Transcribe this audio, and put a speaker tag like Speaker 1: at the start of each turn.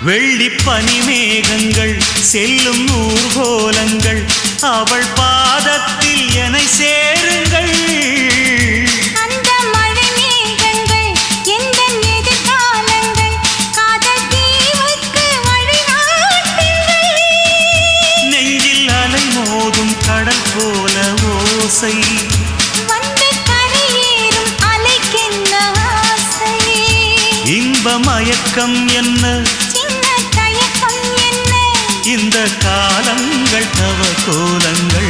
Speaker 1: வெள்ளிப் பனிமேகங்கள் செல்லும் ஊர்கோலங்கள் அவள் பாதத்தில் என்னை சேருங்கள்.
Speaker 2: அந்த மழை மேகங்கள் எந்த எதிர்காலங்கள் காதல் தீவுக்கு வழிகாட்டுங்கள்.
Speaker 1: நெஞ்சில் அலை மோதும் கடல் போல ஓசை
Speaker 2: வந்து கரையேறும் அலைக்கென்ன ஆசை.
Speaker 1: இன்ப மயக்கம் என்ன
Speaker 2: சின்ன தயக்கம் என்ன
Speaker 1: இந்த காலங்கள் தவ கோலங்கள்.